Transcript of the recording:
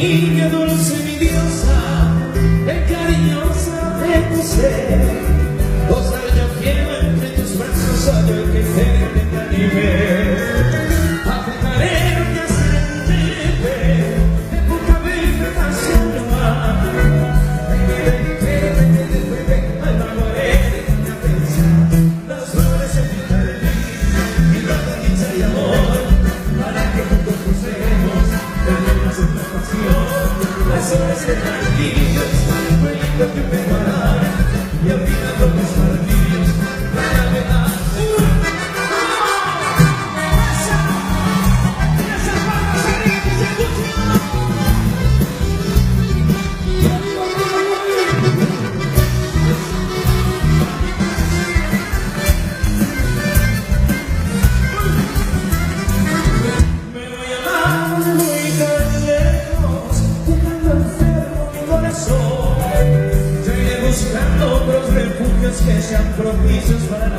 niña dulce, mi diosa, el cariñosa de tu ser. 2 años llevo entre tus brazos, soy el que te anime. Apretaré que ascendente, de tu cabeza hacia el mar. Al marmorear en la pensa, las flores en mi jardín, mi toda dicha y amor, para que juntos crucemos nuestra pasión. Las horas tranquilas, fue lindo que me parara y olvidando mis martirios para velar. Yo iré buscando otros refugios que sean propicios para la